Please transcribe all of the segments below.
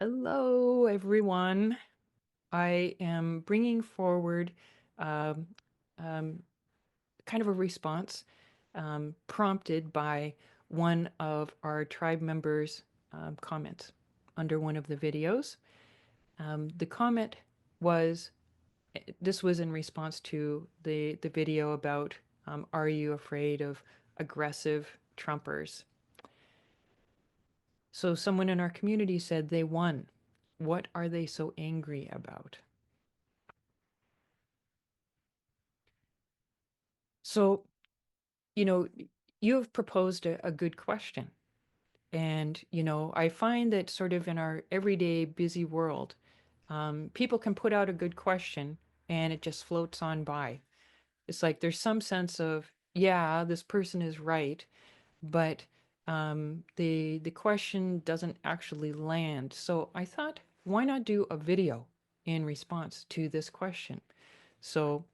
Hello, everyone. I am bringing forward um, um, kind of a response prompted by one of our tribe members' comments under one of the videos. The comment was, this was in response to the video about, are you afraid of aggressive Trumpers? So someone in our community said they won. What are they so angry about? So, you know, you have proposed a good question. And, I find that sort of in our everyday busy world, people can put out a good question and it just floats on by. It's like there's some sense of, yeah, this person is right, but the question doesn't actually land. So I thought, why not do a video in response to this question? So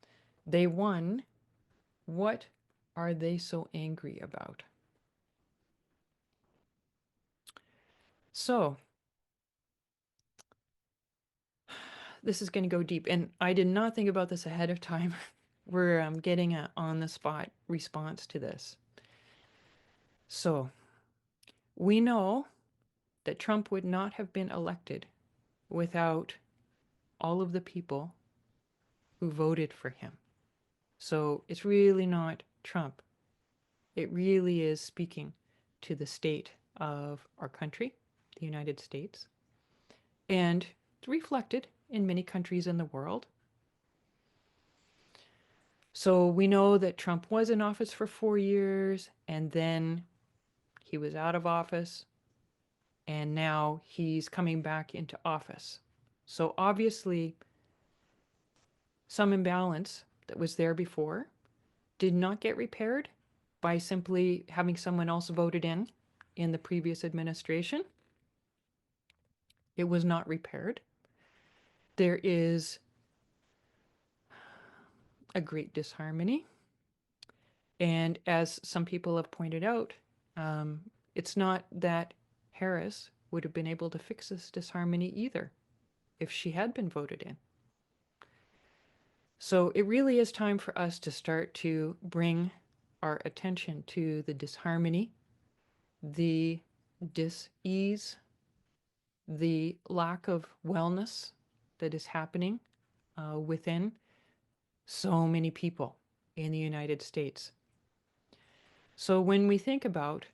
they won. What are they so angry about? So this is going to go deep, and I did not think about this ahead of time. We're getting an on-the-spot response to this. So we know that Trump would not have been elected without all of the people who voted for him. So it's really not Trump. It really is speaking to the state of our country, the United States, and it's reflected in many countries in the world. So we know that Trump was in office for 4 years and then he was out of office and now he's coming back into office. So obviously, some imbalance that was there before did not get repaired by simply having someone else voted in the previous administration. It was not repaired. There is a great disharmony. And as some people have pointed out, it's not that Harris would have been able to fix this disharmony either if she had been voted in. So it really is time for us to start to bring our attention to the disharmony, the dis-ease, the lack of wellness that is happening within so many people in the United States. So when we think about,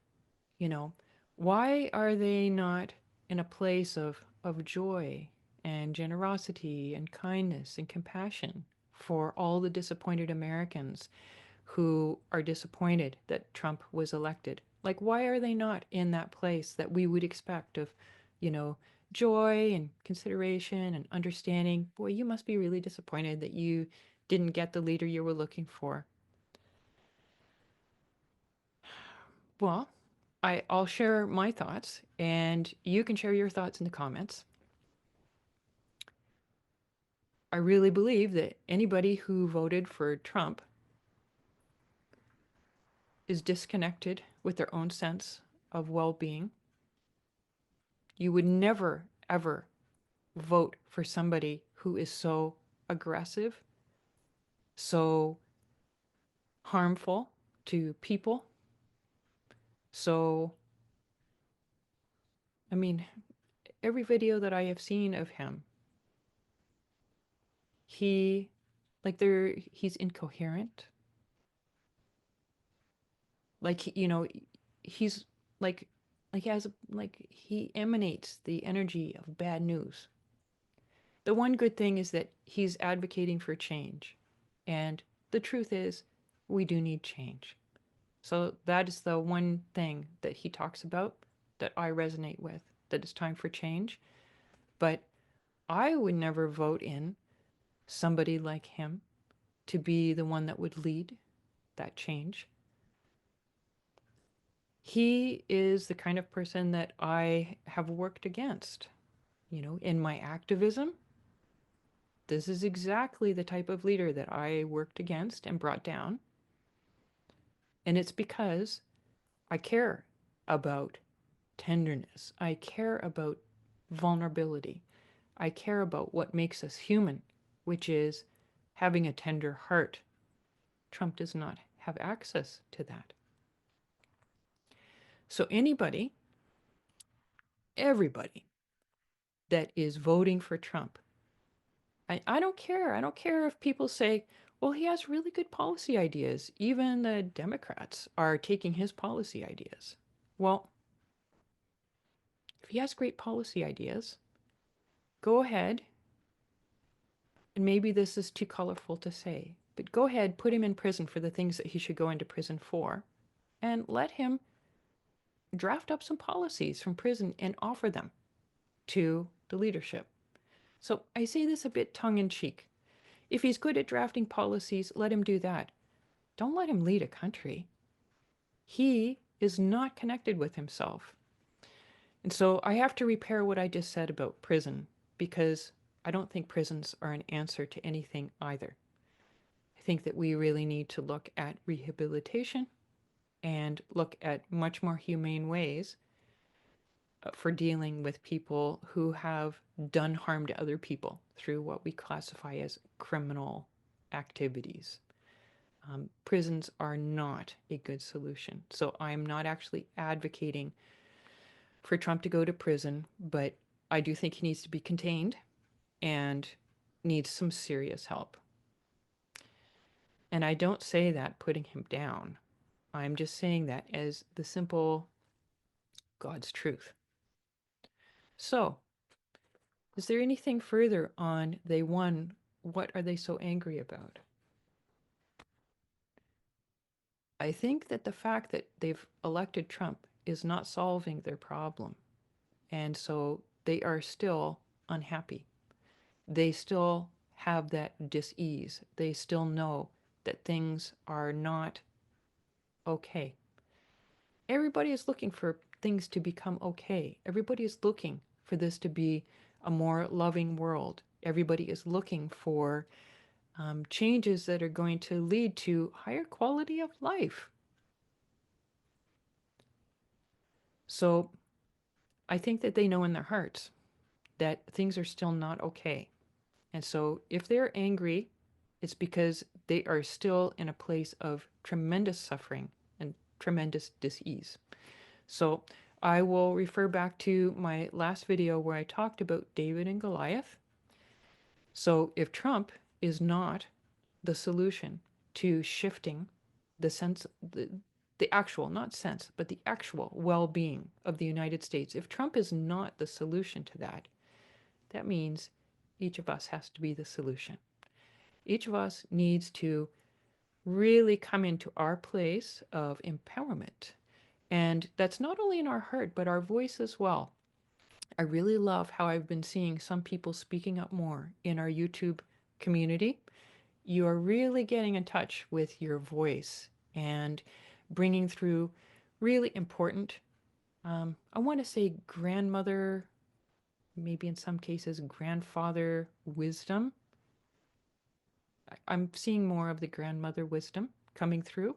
you know, why are they not in a place of joy and generosity and kindness and compassion for all the disappointed Americans who are disappointed that Trump was elected? Like, why are they not in that place that we would expect of, you know, joy and consideration and understanding? Boy, you must be really disappointed that you didn't get the leader you were looking for. Well, I'll share my thoughts, and you can share your thoughts in the comments. I really believe that anybody who voted for Trump is disconnected with their own sense of well-being. You would never, ever vote for somebody who is so aggressive, so harmful to people. So, I mean, every video that I have seen of him, he, he's incoherent. Like, he's like, he has, he emanates the energy of bad news. The one good thing is that he's advocating for change. And the truth is, we do need change. So that is the one thing that he talks about that I resonate with, that it's time for change. But I would never vote in somebody like him to be the one that would lead that change. He is the kind of person that I have worked against. In my activism, this is exactly the type of leader that I worked against and brought down. And it's because I care about tenderness. I care about vulnerability. I care about what makes us human, which is having a tender heart. Trump does not have access to that. So, anybody, everybody that is voting for Trump, I don't care. I don't care if people say, well, he has really good policy ideas. Even the Democrats are taking his policy ideas. Well, if he has great policy ideas, go ahead, and maybe this is too colorful to say, but go ahead, put him in prison for the things that he should go into prison for, and let him draft up some policies from prison and offer them to the leadership. So I say this a bit tongue in cheek. If he's good at drafting policies, let him do that. Don't let him lead a country. He is not connected with himself. And so I have to repair what I just said about prison, because I don't think prisons are an answer to anything either. I think that we really need to look at rehabilitation and look at much more humane ways for dealing with people who have done harm to other people through what we classify as criminal activities. Prisons are not a good solution. So I'm not actually advocating for Trump to go to prison, but I do think he needs to be contained and needs some serious help. And I don't say that putting him down. I'm just saying that as the simple God's truth. So, is there anything further on they won? What are they so angry about? I think that the fact that they've elected Trump is not solving their problem. And so they are still unhappy. They still have that dis-ease. They still know that things are not okay. Everybody is looking for things to become okay. Everybody is looking for this to be a more loving world. Everybody is looking for changes that are going to lead to higher quality of life. So I think that they know in their hearts that things are still not okay. And so if they're angry, it's because they are still in a place of tremendous suffering and tremendous dis-ease. So I will refer back to my last video where I talked about David and Goliath. So if Trump is not the solution to shifting the sense, the actual, not sense, but the actual well-being of the United States, if Trump is not the solution to that, that means each of us has to be the solution. Each of us needs to really come into our place of empowerment. And that's not only in our heart, but our voice as well. I really love how I've been seeing some people speaking up more in our YouTube community. You are really getting in touch with your voice and bringing through really important, I want to say grandmother, maybe in some cases grandfather wisdom. I'm seeing more of the grandmother wisdom coming through.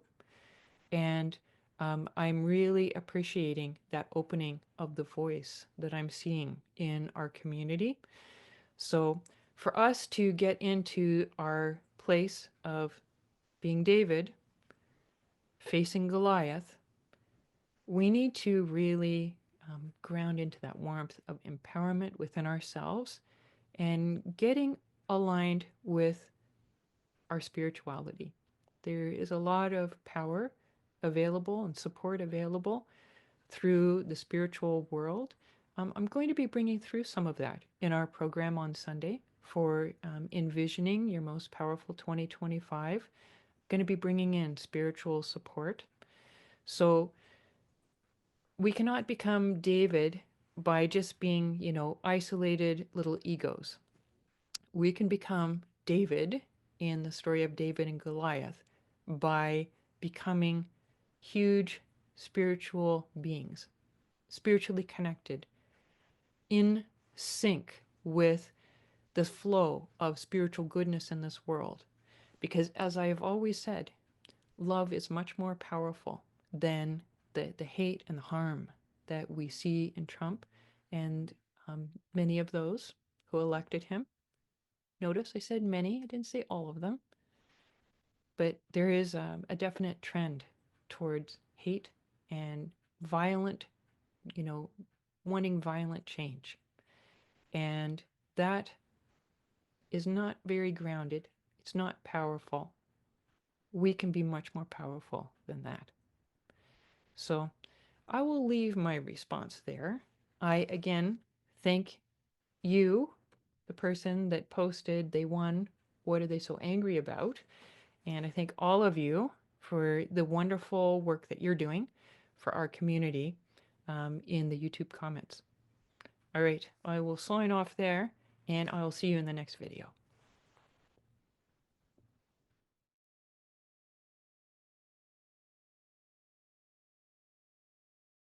And I'm really appreciating that opening of the voice that I'm seeing in our community. So for us to get into our place of being David, facing Goliath, we need to really ground into that warmth of empowerment within ourselves and getting aligned with our spirituality. There is a lot of power available and support available through the spiritual world. I'm going to be bringing through some of that in our program on Sunday for envisioning your most powerful 2025. I'm going to be bringing in spiritual support. So we cannot become David by just being, isolated little egos. We can become David in the story of David and Goliath by becoming huge spiritual beings, spiritually connected, in sync with the flow of spiritual goodness in this world. Because as I have always said, love is much more powerful than the hate and the harm that we see in Trump and Many of those who elected him. Notice I said many, I didn't say all of them. But there is a definite trend towards hate and violent, you know, wanting violent change. And that is not very grounded. It's not powerful. We can be much more powerful than that. So I will leave my response there. I again thank you, the person that posted they won. What are they so angry about? And I thank all of you for the wonderful work that you're doing for our community in the YouTube comments. All right, I will sign off there, and I'll see you in the next video.